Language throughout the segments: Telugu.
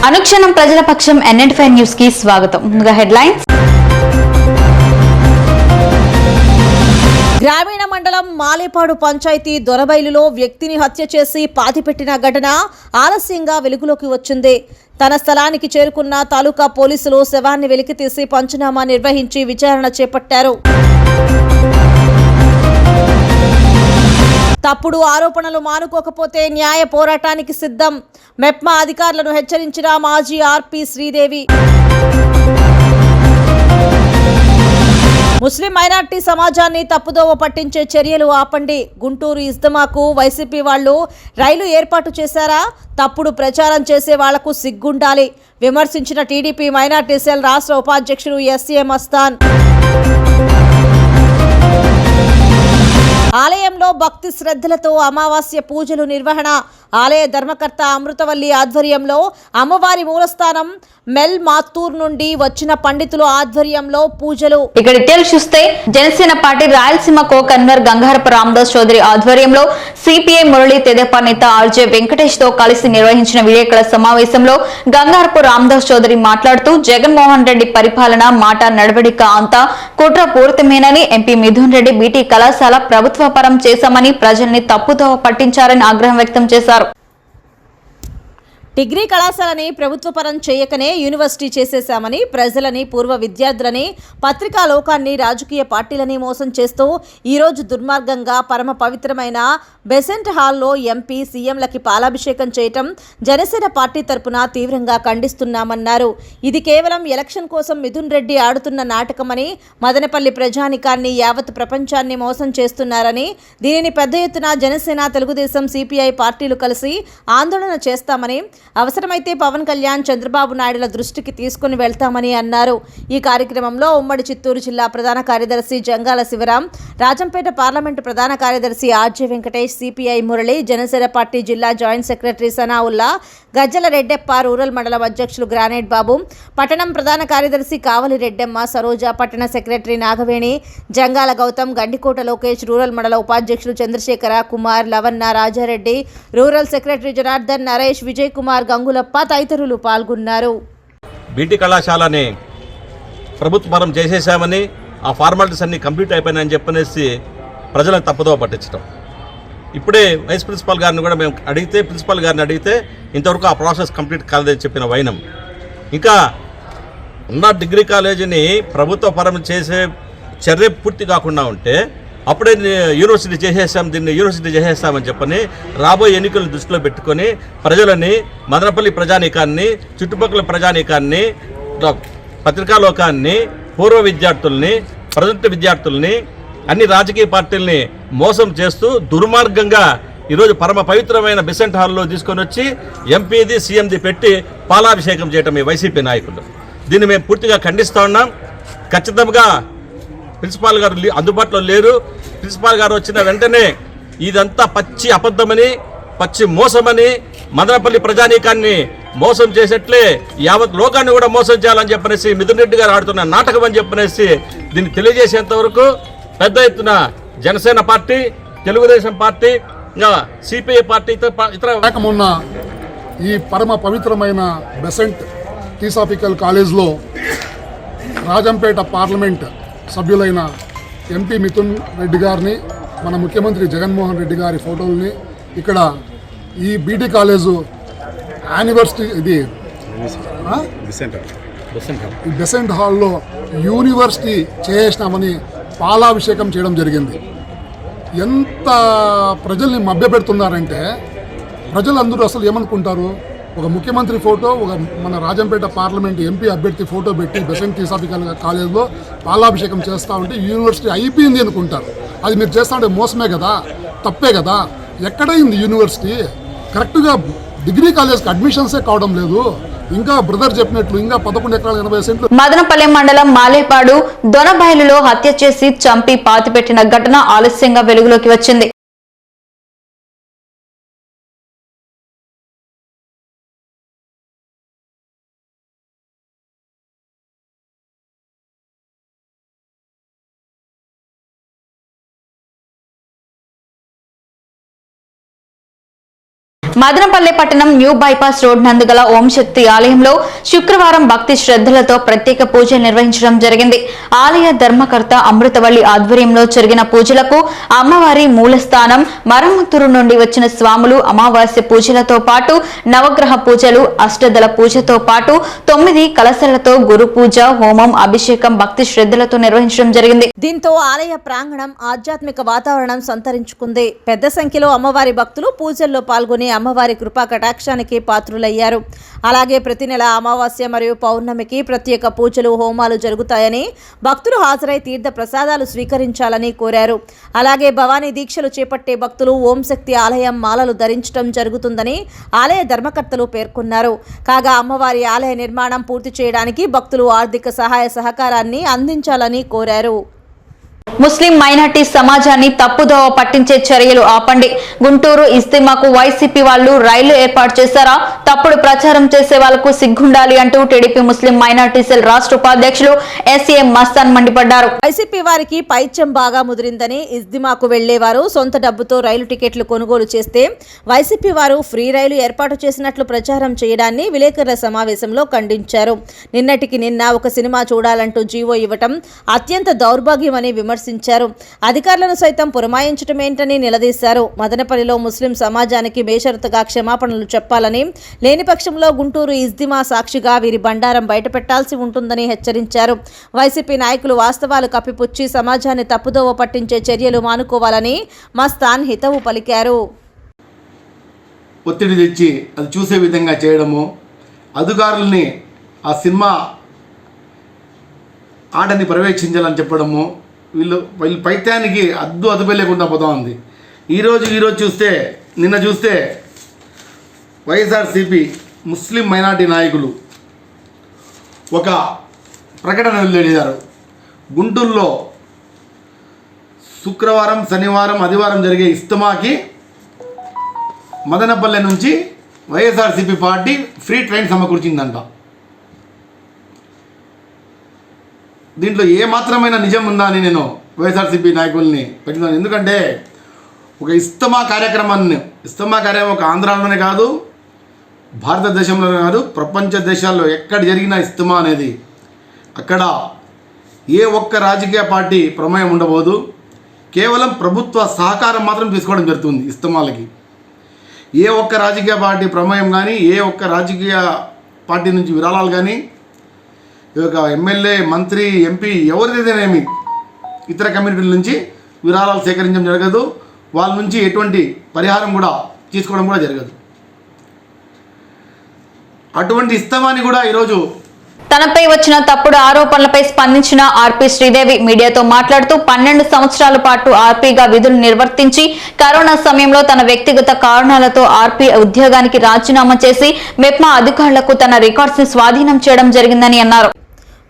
అనుక్షణం ప్రజల పక్షం NN5 న్యూస్ కి స్వాగతం. ముందుగా హెడ్లైన్స్. గ్రామీణ మండలం మాలేపాడు పంచాయతీ దొరబైలులో వ్యక్తిని హత్య చేసి పాతిపెట్టిన ఘటన ఆలస్యంగా వెలుగులోకి వచ్చింది. తన స్థలానికి చేరుకున్న తాలూకా పోలీసులు శవాన్ని వెలికితీసి పంచనామా నిర్వహించి విచారణ చేపట్టారు. తప్పుడు ఆరోపణలు మానుకోకపోతే న్యాయ పోరాటానికి సిద్ధం. మెప్మా అధికారులను హెచ్చరించిన మాజీ ఆర్పీ శ్రీదేవి. ముస్లిం మైనార్టీ సమాజాన్ని తప్పుదోవ పట్టించే చర్యలు ఆపండి. గుంటూరు ఇజ్దమాకు వైసీపీ వాళ్లు రైలు ఏర్పాటు చేశారా? తప్పుడు ప్రచారం చేసే వాళ్లకు సిగ్గుండాలి విమర్శించిన టీడీపీ మైనార్టీ సెల్ రాష్ట్ర ఉపాధ్యక్షుడు SA మస్తాన్. ఆలయంలో భక్తి శ్రద్ధలతో అమావాస్య పూజలు నిర్వహణ. ఆలయ ధర్మకర్త అమృతవల్లి ఆధ్వర్యంలో అమ్మవారి మూలస్థానం మెల్ మాత్తూర్ నుండి వచ్చిన పండితుల ఆధ్వర్యంలో పూజలు. ఇక్కడ డీటెయిల్స్ చూస్తే Janasena party Rayalaseema co convener Gangarapu Ramadas Chowdary ఆధ్వర్యంలో CPI మురళి తెదేపా నేత RJ వెంకటేష్ తో కలిసి నిర్వహించిన విలేకరుల సమావేశంలో గంగారపు రామదాస్ చౌదరి మాట్లాడుతూ జగన్మోహన్ రెడ్డి పరిపాలన మాట నడవడిక అంతా కుట్రపూరితమేనని, MP మిథున్ రెడ్డి BT కళాశాల ప్రభుత్వపరం చేశామని ప్రజల్ని తప్పుదోవ పట్టించారని ఆగ్రహం వ్యక్తం చేశారు. డిగ్రీ కళాశాలని ప్రభుత్వపరం చేయకనే యూనివర్సిటీ చేసేశామని, ప్రజలని, పూర్వ విద్యార్థులని, పత్రికా లోకాన్ని, రాజకీయ పార్టీలని మోసం చేస్తూ ఈరోజు దుర్మార్గంగా పరమ పవిత్రమైన బెసెంట్ హాల్లో MP CMలకి పాలాభిషేకం చేయటం జనసేన పార్టీ తరపున తీవ్రంగా ఖండిస్తున్నామన్నారు. ఇది కేవలం ఎలక్షన్ కోసం మిథున్ రెడ్డి ఆడుతున్న నాటకమని, మదనపల్లి ప్రజానికాన్ని, యావత్ ప్రపంచాన్ని మోసం చేస్తున్నారని, దీనిని పెద్ద ఎత్తున జనసేన, తెలుగుదేశం, CPI పార్టీలు కలిసి ఆందోళన చేస్తామని, అవసరమైతే పవన్ కళ్యాణ్, చంద్రబాబు నాయుడుల దృష్టికి తీసుకుని వెళ్తామని అన్నారు. ఈ కార్యక్రమంలో ఉమ్మడి చిత్తూరు జిల్లా ప్రధాన కార్యదర్శి జంగాల శివరాం, రాజంపేట పార్లమెంటు ప్రధాన కార్యదర్శి RJ Venkatesh, CPI Murali, Janasena party జిల్లా జాయింట్ సెక్రటరీ సనావుల్లా, గజ్జల రెడ్డెప్ప, రూరల్ మండలం అధ్యక్షులు గ్రానైట్ బాబు, పట్టణం ప్రధాన కార్యదర్శి కావలి రెడ్డెమ్మ, సరోజ, పట్టణ సెక్రటరీ నాగవేణి, జంగాల గౌతమ్, గండికోట లోకేష్, రూరల్ మండల ఉపాధ్యక్షులు చంద్రశేఖర, కుమార్, లవన్న, రాజారెడ్డి, రూరల్ సెక్రటరీ జనార్దన్, నరేష్, విజయ్ కుమార్, గంగులప్ప తదితరులు పాల్గొన్నారు. BT కళాశాలని ప్రభుత్వపరం చేసేసామని, ఆ ఫార్మాలిటీస్ అన్ని కంప్లీట్ అయిపోయినాయని చెప్పనేసి ప్రజలను తప్పుదోవ పట్టించడం. ఇప్పుడే వైస్ ప్రిన్సిపాల్ గారిని కూడా మేము ప్రిన్సిపాల్ గారిని అడిగితే ఇంతవరకు ఆ ప్రాసెస్ కంప్లీట్ కాలేదని చెప్పిన వైనం. ఇంకా ఉన్న డిగ్రీ కాలేజీని ప్రభుత్వపరం చేసే చర్య పూర్తి కాకుండా ఉంటే అప్పుడే యూనివర్సిటీ చేసేస్తామని చెప్పని రాబోయే ఎన్నికలను దృష్టిలో పెట్టుకొని ప్రజలని, మదనపల్లి ప్రజానీకాన్ని, చుట్టుపక్కల ప్రజానీకాన్ని, పత్రికా లోకాన్ని, పూర్వ విద్యార్థుల్ని, ప్రజెంట్ విద్యార్థుల్ని, అన్ని రాజకీయ పార్టీల్ని మోసం చేస్తూ దుర్మార్గంగా ఈరోజు పరమ పవిత్రమైన బెసెంట్ హాల్లో తీసుకొని వచ్చి MPది CMది పెట్టి పాలాభిషేకం చేయటం ఈ వైసీపీ నాయకులు. దీన్ని మేము పూర్తిగా ఖండిస్తూ ఉన్నాం. ఖచ్చితంగా ప్రిన్సిపాల్ గారు అందుబాటులో లేరు. ప్రిన్సిపాల్ గారు వచ్చిన వెంటనే ఇదంతా పచ్చి అబద్ధమని, పచ్చి మోసమని, మదనపల్లి ప్రజానీకాన్ని మోసం చేసేట్లే యావత్ లోకాన్ని కూడా మోసం చేయాలని చెప్పనేసి మిథున్ రెడ్డి గారు ఆడుతున్న నాటకం అని చెప్పనేసి దీన్ని తెలియజేసేంత వరకు పెద్ద ఎత్తున జనసేన పార్టీ, తెలుగుదేశం పార్టీ, ఇంకా CPI పార్టీతో ఇతర మొన్న ఈ పరమ పవిత్రమైన బెసెంట్ థియోసాఫికల్ కాలేజ్లో రాజంపేట పార్లమెంట్ సభ్యులైన MP మిథున్ రెడ్డి గారిని, మన ముఖ్యమంత్రి జగన్మోహన్ రెడ్డి గారి ఫోటోల్ని ఇక్కడ ఈ BT కాలేజు యానివర్సిటీ ఇది బెసెంట్ హాల్లో యూనివర్సిటీ చేసినామని పాలాభిషేకం చేయడం జరిగింది. ఎంత ప్రజల్ని మభ్యపెడుతున్నారంటే ప్రజలందరూ అసలు ఏమనుకుంటారు, ఒక ముఖ్యమంత్రి ఫోటో, ఒక మన రాజంపేట పార్లమెంట్ MP అభ్యర్థి ఫోటో పెట్టి బెసెంట్ థియోసాఫికల్ కాలేజ్లో పాలాభిషేకం చేస్తూ ఉంటే యూనివర్సిటీ అయిపోయింది అనుకుంటారు. అది మీరు చేస్తూ ఉంటే మోసమే కదా, తప్పే కదా. ఎక్కడైంది యూనివర్సిటీ? కరెక్ట్గా డిగ్రీ కాలేజ్కి అడ్మిషన్సే కావడం లేదు. ఇంకా బ్రదర్ చెప్పినట్లు ఇంకా 11 ఎకరాల 80 సెంట్లు. మదనపల్లి మండలం మాలేపాడు దొనబైలులో హత్య చేసి చంపి పాతిపెట్టిన ఘటన ఆలస్యంగా వెలుగులోకి వచ్చింది. మదనపల్లె పట్టణం న్యూ బైపాస్ రోడ్ నందు గల ఓం శక్తి ఆలయంలో శుక్రవారం భక్తి శ్రద్ధలతో ప్రత్యేక పూజలు నిర్వహించడం జరిగింది. ఆలయ ధర్మకర్త అమృతవల్లి ఆధ్వర్యంలో జరిగిన పూజలకు అమ్మవారి మూలస్థానం మరమ్మత్తూరు నుండి వచ్చిన స్వాములు అమావాస్య పూజలతో పాటు నవగ్రహ పూజలు, అష్టదళ పూజతో పాటు 9 కలశాలతో గురు పూజ, హోమం, అభిషేకం భక్తి శ్రద్ధలతో నిర్వహించడం జరిగింది. దీంతో ఆలయ ప్రాంగణం ఆధ్యాత్మిక వాతావరణం సంతరించుకుంది. పెద్ద సంఖ్యలో అమ్మవారి భక్తులు పూజల్లో పాల్గొని అమ్మవారి కృపా కటాక్షానికి పాత్రులయ్యారు. అలాగే ప్రతి నెల అమావాస్య మరియు పౌర్ణమికి ప్రత్యేక పూజలు, హోమాలు జరుగుతాయని, భక్తులు హాజరై తీర్థ ప్రసాదాలు స్వీకరించాలని కోరారు. అలాగే భవానీ దీక్షలు చేపట్టే భక్తులు ఓం శక్తి ఆలయం మాలలు ధరించడం జరుగుతుందని ఆలయ ధర్మకర్తలు పేర్కొన్నారు. కాగా అమ్మవారి ఆలయ నిర్మాణం పూర్తి చేయడానికి భక్తులు ఆర్థిక సహాయ సహకారాన్ని అందించాలని కోరారు. ముస్లిం మైనార్టీ సమాజాన్ని తప్పుదోవ పట్టించే చర్యలు ఆపండి. గుంటూరు ఇస్తిమాకు వైసీపీ వాళ్ళు రైలు ఏర్పాటు చేశారా? తప్పుడు ప్రచారం చేసే వాళ్లకు సిగ్గుండాలి అంటూ టీడీపీ ముస్లిం మైనార్టీ సెల్ రాష్ట్ర ఉపాధ్యక్షులు ఎస్ఏఎం మస్తాన్ మండిపడ్డారు. వైసీపీ వారికి పైత్యం బాగా ముదిరిందని, ఇస్తిమాకు వెళ్లేవారు సొంత డబ్బుతో రైలు టికెట్లు కొనుగోలు చేస్తే వైసీపీ వారు ఫ్రీ రైలు ఏర్పాటు చేసినట్లు ప్రచారం చేయడాన్ని విలేకరుల సమావేశంలో ఖండించారు. నిన్నటికి నిన్న ఒక సినిమా చూడాలంటూ జీవో ఇవ్వటం అత్యంత దౌర్భాగ్యమని విమర్శించారు. అధికారులను సైతం పురమాయించటమేంటని నిలదీశారు. మదనపల్లిలో ముస్లిం సమాజానికి బేషరతుగా క్షమాపణలు చెప్పాలని, లేని పక్షంలో గుంటూరు ఇజ్దిమా సాక్షిగా వీరి బండారం బయటపెట్టాల్సి ఉంటుందని హెచ్చరించారు. వైసీపీ నాయకులు వాస్తవాలు కప్పిపుచ్చి సమాజాన్ని తప్పుదోవ పట్టించే చర్యలు మానుకోవాలని మస్తాన్ హితవు పలికారు. ఒత్తిడి తెచ్చి అది చూసే విధంగా చేయడము, అధికారుల్ని ఆ సినిమా ఆటని పర్యవేక్షించాలని చెప్పడము, వీళ్ళు పైత్యానికి అదుపే లేకుండా పోతా ఉంది. ఈరోజు చూస్తే, నిన్న చూస్తే వైఎస్ఆర్సీపీ ముస్లిం మైనార్టీ నాయకులు ఒక ప్రకటన వెల్లడించారు. గుంటూరులో శుక్రవారం, శనివారం, ఆదివారం జరిగే ఇస్తమాకి మదనపల్లె నుంచి వైఎస్ఆర్సీపీ పార్టీ ఫ్రీ ట్రైన్ సమకూర్చిందంట. దీంట్లో ఏమాత్రమైన నిజం ఉందా అని నేను వైఎస్ఆర్సీపీ నాయకుల్ని పెట్టినాను. ఎందుకంటే ఒక ఇస్తమా కార్యక్రమం ఒక ఆంధ్రాలోనే కాదు, భారతదేశంలోనే కాదు, ప్రపంచ దేశాల్లో ఎక్కడ జరిగిన ఇస్తమా అనేది అక్కడ ఏ ఒక్క రాజకీయ పార్టీ ప్రమేయం ఉండబోదు. కేవలం ప్రభుత్వ సహకారం మాత్రం తీసుకోవడం జరుగుతుంది. ఇస్తమాలకి ఏ ఒక్క రాజకీయ పార్టీ ప్రమేయం కానీ, ఏ ఒక్క రాజకీయ పార్టీ నుంచి విరాళాలు కానీ, ఒక ఎమ్మెల్యే, మంత్రి, ఎంపీ ఎవరిదైతేనేమి ఇతర కమ్యూనిటీల నుంచి విరాళాలు సేకరించడం జరగదు. వాళ్ళ నుంచి ఎటువంటి పరిహారం కూడా తీసుకోవడం కూడా జరగదు. అటువంటి ఇస్తమాని కూడా ఈరోజు తనపై వచ్చిన తప్పుడు ఆరోపణలపై స్పందించిన ఆర్పీ శ్రీదేవి మీడియాతో మాట్లాడుతూ 12 సంవత్సరాల పాటు ఆర్పీగా విధులు నిర్వర్తించి కరోనా సమయంలో తన వ్యక్తిగత కారణాలతో ఆర్పీ ఉద్యోగానికి రాజీనామా చేసి మెప్మా అధికారులకు తన రికార్డ్స్ ని స్వాధీనం చేయడం జరిగిందని అన్నారు.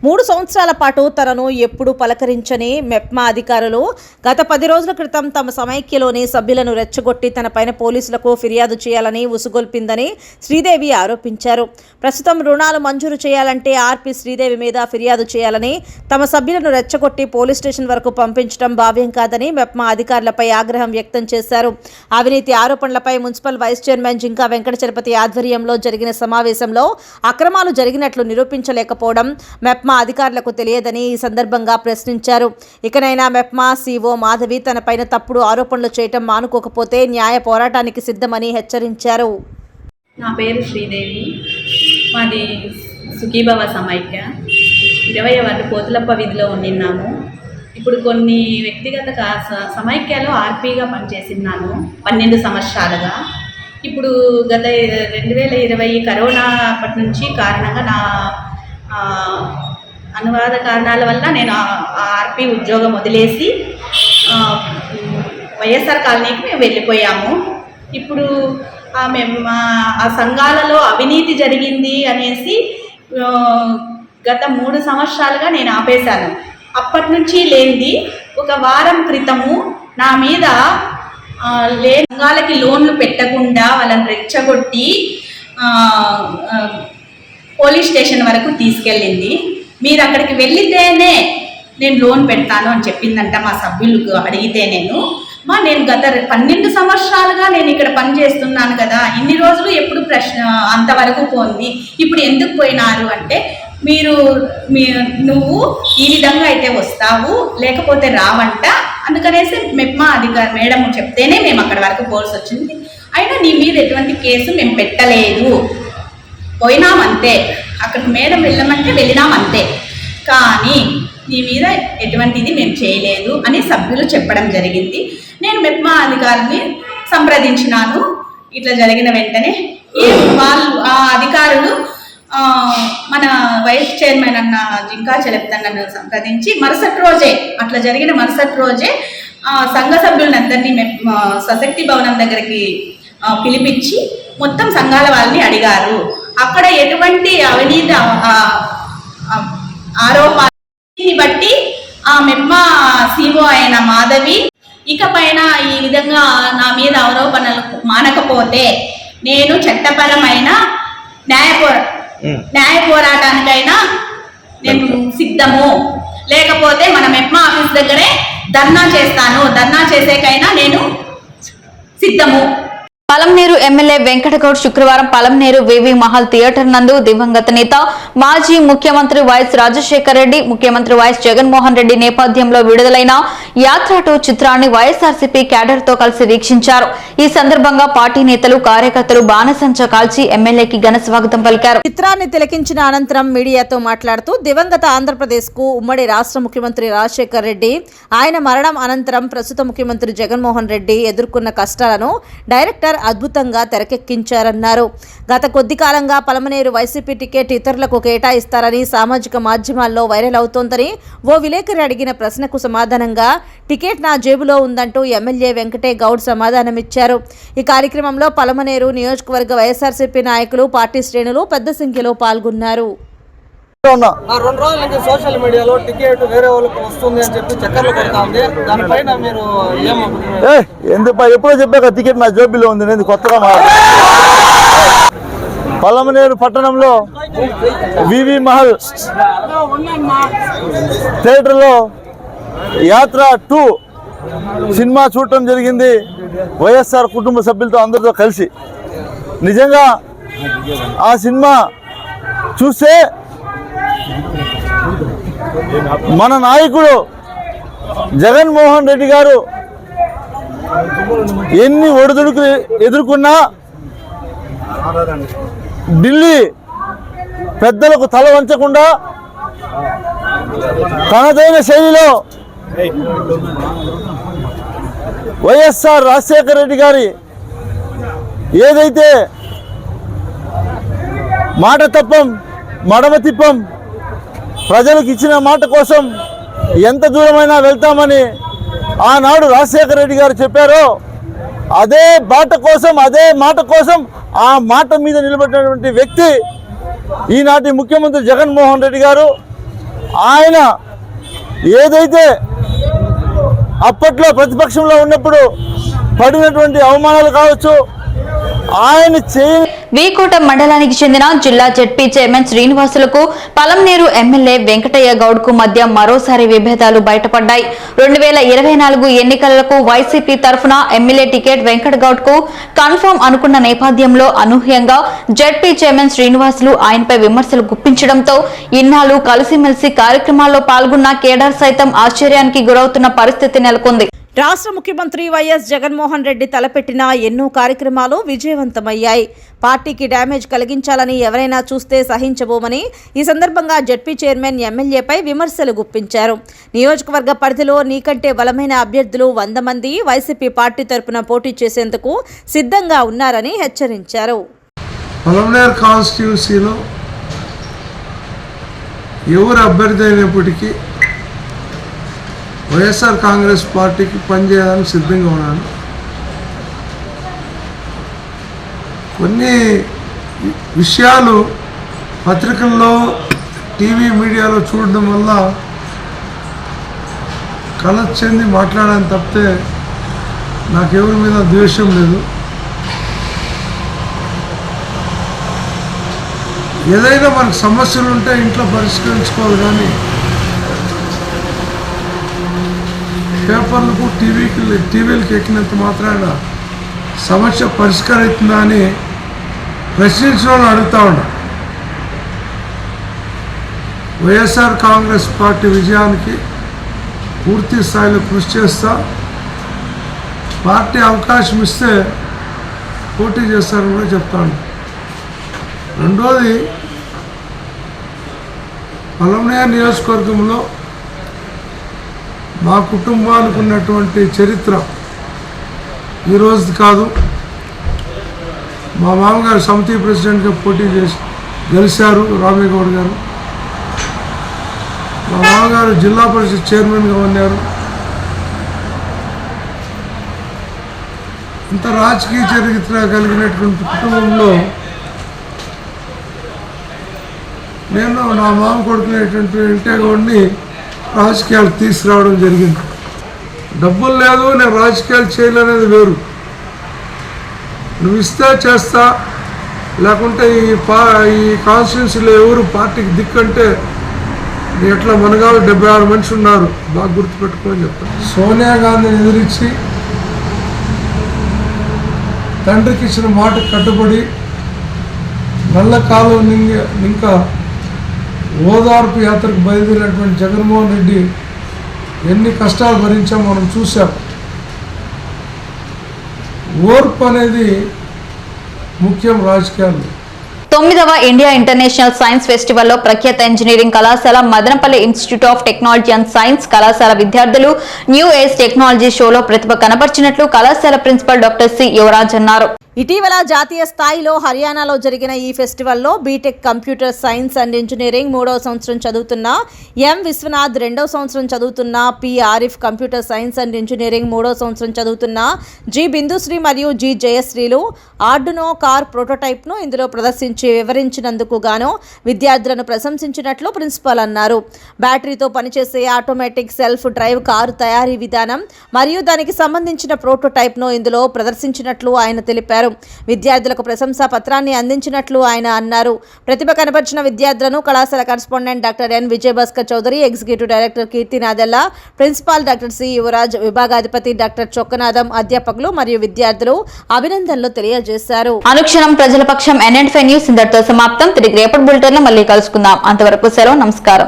3 సంవత్సరాల పాటు తనను ఎప్పుడూ పలకరించని మెప్మా అధికారులు గత 10 రోజుల క్రితం తమ సమైక్యలోని సభ్యులను రెచ్చగొట్టి తనపైన పోలీసులకు ఫిర్యాదు చేయాలని ఉసుగొల్పిందని శ్రీదేవి ఆరోపించారు. ప్రస్తుతం రుణాలు మంజూరు చేయాలంటే ఆర్పీ శ్రీదేవి మీద ఫిర్యాదు చేయాలని, తమ సభ్యులను రెచ్చగొట్టి పోలీస్ స్టేషన్ వరకు పంపించడం భావ్యం కాదని మెప్మా అధికారులపై ఆగ్రహం వ్యక్తం చేశారు. అవినీతి ఆరోపణలపై municipal vice chairman Jinka Venkatachalapathi ఆధ్వర్యంలో జరిగిన సమావేశంలో అక్రమాలు జరిగినట్లు నిరూపించలేకపోవడం మెప్మా అధికారులకు తెలియదని ఈ సందర్భంగా ప్రశ్నించారు. ఇకనైనా మెప్మా సీఓ మాధవి తనపైన తప్పుడు ఆరోపణలు చేయటం మానుకోకపోతే న్యాయ పోరాటానికి సిద్ధమని హెచ్చరించారు. నా పేరు శ్రీదేవి, మాది సుఖీభవ సమైక్య 20వ వార్డు పోతులప్ప వీధిలో ఉన్నాము. ఇప్పుడు కొన్ని వ్యక్తిగత సమైక్యలో ఆర్పీగా పనిచేసినాను 12 సంవత్సరాలుగా. ఇప్పుడు గత 2020 కరోనా అప్పటి నుంచి కారణంగా నా అనువాద కారణాల వల్ల నేను ఆర్పీ ఉద్యోగం వదిలేసి వైఎస్ఆర్ కాలనీకి మేము వెళ్ళిపోయాము. ఇప్పుడు మేము ఆ సంఘాలలో అవినీతి జరిగింది అనేసి గత 3 సంవత్సరాలుగా నేను ఆపేశాను. అప్పటి నుంచి లేనిది ఒక వారం క్రితము నా మీద సంఘాలకి లోన్లు పెట్టకుండా వాళ్ళని రెచ్చగొట్టి పోలీస్ స్టేషన్ వరకు తీసుకెళ్ళింది. మీరు అక్కడికి వెళ్ళితేనే నేను లోన్ పెడతాను అని చెప్పిందంట. మా సభ్యులకు అడిగితే నేను గత 12 సంవత్సరాలుగా నేను ఇక్కడ పని చేస్తున్నాను కదా, ఇన్ని రోజులు ఎప్పుడు ప్రశ్న అంతవరకు పోయింది, ఇప్పుడు ఎందుకు పోయినారు అంటే, నువ్వు ఈ విధంగా అయితే వస్తావు, లేకపోతే రావంట, అందుకనేసి మెప్మా అధికారి మేడం చెప్తేనే మేము అక్కడి వరకు పోవాల్సి వచ్చింది. అయినా నీ మీద ఎటువంటి కేసు మేము పెట్టలేదు, పోయినామంతే, అక్కడికి మేడం వెళ్ళమంటే వెళ్ళినామంతే, కానీ నీ మీద ఎటువంటిది మేము చేయలేదు అని సభ్యులు చెప్పడం జరిగింది. నేను మెప్మా అధికారిని సంప్రదించినాను. ఇట్లా జరిగిన వెంటనే ఆ అధికారులు మన వైస్ చైర్మన్ అన్న జింకా చెలెప్తన్నను సంప్రదించి అట్లా జరిగిన మరుసటి రోజే సంఘ సభ్యులందరినీ స్వశక్తి భవనం దగ్గరికి పిలిపించి మొత్తం సంఘాల వాళ్ళని అడిగారు. అక్కడ ఎటువంటి అవినీతి ఆరోపణని బట్టి ఆ మెప్మా సిఓ అయిన మాధవి ఇకపైన ఈ విధంగా నా మీద ఆరోపణలు మానకపోతే నేను చట్టపరమైన న్యాయ పోరాటానికైనా నేను సిద్ధము, లేకపోతే మన మెప్మా ఆఫీస్ దగ్గరే ధర్నా చేస్తాను, ధర్నా చేసేకైనా నేను సిద్ధము. పలంనేరు ఎమ్మెల్యే వెంకటగౌడ్ శుక్రవారం పలంనేరు వివి మహల్ థియేటర్ నందు దివంగత నేత మాజీ ముఖ్యమంత్రి వైఎస్ రాజశేఖర రెడ్డి, ముఖ్యమంత్రి వైఎస్ జగన్మోహన్ రెడ్డి నేపథ్యంలో విడుదలైన యాత్ర 2 చిత్రాన్ని వైఎస్ఆర్సీపీ క్యాడర్ తో కలిసి వీక్షించారు. ఈ సందర్భంగా పార్టీ నేతలు, కార్యకర్తలు బాణసంచా కాల్చి ఎమ్మెల్యేకి ఘన స్వాగతం పలికారు. చిత్రాన్ని తిలకించిన అనంతరం మీడియాతో మాట్లాడుతూ దివంగత ఆంధ్రప్రదేశ్ కు ఉమ్మడి రాష్ట్ర ముఖ్యమంత్రి రాజశేఖర రెడ్డి, ఆయన మరణం అనంతరం ప్రస్తుత ముఖ్యమంత్రి జగన్మోహన్ రెడ్డి ఎదుర్కొన్న కష్టాలను డైరెక్టర్ అద్భుతంగా తెరకెక్కించారన్నారు. గత కొద్ది కాలంగా పలమనేరు వైసీపీ టికెట్ ఇతరులకు కేటాయిస్తారని సామాజిక మాధ్యమాల్లో వైరల్ అవుతోందని ఓ విలేకరి అడిగిన ప్రశ్నకు సమాధానంగా టికెట్ నా జేబులో ఉందంటూ ఎమ్మెల్యే వెంకటే గౌడ్ సమాధానమిచ్చారు. ఈ కార్యక్రమంలో పలమనేరు నియోజకవర్గ వైఎస్ఆర్సీపీ నాయకులు, పార్టీ శ్రేణులు పెద్ద సంఖ్యలో పాల్గొన్నారు. 2 రోజుల నుంచి సోషల్ మీడియాలో టికెట్ వేరే వాళ్ళకి వస్తుంది అని చెప్పి చక్కర్లు కొడతా ఉంది. దానిపైన మీరు ఎందుకు ఎప్పుడో చెప్పాక టికెట్ నా జోబీలో ఉంది, నేను కొత్తగా పలమనేరు పట్టణంలో వివి మహల్ థియేటర్లో యాత్ర 2 సినిమా చూడటం జరిగింది. వైఎస్ఆర్ కుటుంబ సభ్యులతో అందరితో కలిసి నిజంగా ఆ సినిమా చూస్తే మన నాయకుడు జగన్మోహన్ రెడ్డి గారు ఎన్ని ఒడిదుడుకులు ఎదుర్కొన్నా ఢిల్లీ పెద్దలకు తల వంచకుండా తనదైన శైలిలో వైఎస్ఆర్ రాజశేఖర రెడ్డి గారి ఏదైతే మాట తప్పం మడమ తిప్పం, ప్రజలకు ఇచ్చిన మాట కోసం ఎంత దూరమైనా వెళ్తామని ఆనాడు రాజశేఖర రెడ్డి గారు చెప్పారో అదే బాట కోసం, అదే మాట కోసం ఆ మాట మీద నిలబడినటువంటి వ్యక్తి ఈనాటి ముఖ్యమంత్రి జగన్మోహన్ రెడ్డి గారు. ఆయన ఏదైతే అప్పట్లో ప్రతిపక్షంలో ఉన్నప్పుడు పడినటువంటి అవమానాలు కావచ్చు, ఆయన వీకోట మండలానికి చెందిన జిల్లా జెడ్పీ చైర్మన్ శ్రీనివాసులకు పలంనేరు ఎమ్మెల్యే వెంకటయ్య గౌడ్ కు మధ్య మరోసారి విభేదాలు బయటపడ్డాయి. 2024 ఎన్నికలకు వైసీపీ తరఫున ఎమ్మెల్యే టికెట్ వెంకట గౌడ్ కు కన్ఫర్మ్ అనుకున్న నేపథ్యంలో అనూహ్యంగా జెడ్పీ చైర్మన్ శ్రీనివాసులు ఆయనపై విమర్శలు గుప్పించడంతో ఇన్నాళ్లు కలిసిమెలిసి కార్యక్రమాల్లో పాల్గొన్న కేడర్ సైతం ఆశ్చర్యానికి గురవుతున్న పరిస్థితి నెలకొంది. రాష్ట్ర ముఖ్యమంత్రి వైఎస్ జగన్మోహన్ రెడ్డి తలపెట్టిన ఎన్నో కార్యక్రమాలు విజయవంతమయ్యాయి. పార్టీకి డ్యామేజ్ కలిగించాలని ఎవరైనా చూస్తే సహించబోమని ఈ సందర్భంగా జెడ్పీ చైర్మన్ ఎమ్మెల్యేపై విమర్శలు గుప్పించారు. నియోజకవర్గ పరిధిలో నీకంటే బలమైన అభ్యర్థులు 100 మంది వైసీపీ పార్టీ తరపున పోటీ చేసేందుకు సిద్ధంగా ఉన్నారని హెచ్చరించారు. పలమనేరు కాన్స్టిట్యూన్సీలో ఎవరు అభ్యర్థి అయినప్పటికీ వైఎస్ఆర్ కాంగ్రెస్ పార్టీకి పనిచేయాలని సిద్ధంగా ఉన్నాను. కొన్ని విషయాలు పత్రికల్లో, టీవీ, మీడియాలో చూడడం వల్ల కలత చెంది మాట్లాడాలని తప్పితే నాకెవరి మీద ద్వేషం లేదు. ఏదైనా మనకు సమస్యలు ఉంటే ఇంట్లో పరిష్కరించుకోవాలి, కానీ పేపర్లకు టీవీలకు ఎక్కినంత మాత్రాన సమస్య పరిష్కరిస్తుందా అని ప్రశ్నించిన వాళ్ళు అడుగుతూ ఉన్నా. వైఎస్ఆర్ కాంగ్రెస్ పార్టీ విజయానికి పూర్తి స్థాయిలో కృషి చేస్తా. పార్టీ అవకాశం ఇస్తే పోటీ చేస్తారని కూడా చెప్తాను. రెండోది, పలమనేరు నియోజకవర్గంలో మా కుటుంబానికి ఉన్నటువంటి చరిత్ర ఈరోజు కాదు. మా మామగారు సమితి ప్రెసిడెంట్గా పోటీ చేసి గెలిచారు, రామయ్య గౌడ్ గారు. మా మామగారు జిల్లా పరిషత్ చైర్మన్గా ఉన్నారు. ఇంత రాజకీయ చరిత్ర కలిగినటువంటి కుటుంబంలో నేను నా మామ కొడుకునేటువంటి వెంకటగౌడ్ని రాజకీయాలు తీసుకురావడం జరిగింది. డబ్బులు లేదు, నేను రాజకీయాలు చేయలేనేది వేరు. నువ్వు ఇస్తే చేస్తా, లేకుంటే ఈ కాన్స్టిట్యున్సీలో ఎవరు పార్టీకి దిక్కంటే ఎట్లా మనగాలు 76 మనిషి ఉన్నారు, బాగా గుర్తుపెట్టుకోని చెప్తాను. సోనియా గాంధీని ఎదిరించి తండ్రికి ఇచ్చిన మాట కట్టుబడి నల్ల కాలువ ఇంకా ఓదార్పు యాత్రకు బయలుదేరినటువంటి జగన్మోహన్ రెడ్డి ఎన్ని కష్టాలు భరించామో మనం చూసాం. ఓర్పు అనేది ముఖ్యం రాజకీయాల్లో. 9వ ఇండియా ఇంటర్నేషనల్ సైన్స్ ఫెస్టివల్లో ప్రఖ్యాత ఇంజనీరింగ్ కళాశాల Madanapalle institute of technology and science కళాశాల విద్యార్థులు న్యూ ఏజ్ టెక్నాలజీ షోలో ప్రతిభ కనబర్చినట్లు కళాశాల ప్రిన్సిపల్ డాక్టర్ సి యువరాజ్ అన్నారు. ఇటీవల జాతీయ స్థాయిలో హర్యానాలో జరిగిన ఈ ఫెస్టివల్లో BTech computer science and engineering 3వ సంవత్సరం చదువుతున్న ఎం విశ్వనాథ్, 2వ సంవత్సరం చదువుతున్న P Arif, computer science and engineering 3వ సంవత్సరం చదువుతున్న జి బిందుశ్రీ మరియు జి జయశ్రీలు ఆర్డునో కార్ ప్రోటోటైప్ను ఇందులో ప్రదర్శించి వివరించినందుకు గాను విద్యార్థులను ప్రశంసించినట్లు ప్రిన్సిపల్ అన్నారు. బ్యాటరీతో పనిచేసే ఆటోమేటిక్ సెల్ఫ్ డ్రైవ్ కారు తయారీ విధానం మరియు దానికి సంబంధించిన ప్రోటోటైప్ను ఇందులో ప్రదర్శించినట్లు ఆయన తెలిపారు. విద్యార్థులకు ప్రశంసా పత్రాన్ని అందించినట్లు ఆయన అన్నారు. ప్రతిభ కనబర్చిన విద్యార్థులను కళాశాల correspondent doctor N Vijayabhaskar Chowdary, executive director Keerthi Nadella, principal doctor C Yuvaraj, విభాగాధిపతి డాక్టర్ చొక్కనాథం, అధ్యాపకులు మరియు విద్యార్థులు అభినందనలు తెలియజేశారు. అనుక్షణం ప్రజల పక్షం NN5 న్యూస్ ఇంతటితో సమాప్తం. తిరిగి రేపటి బులెటిన్లో మళ్ళీ కలుసుకుందాం. అంతవరకు సెలవు, నమస్కారం.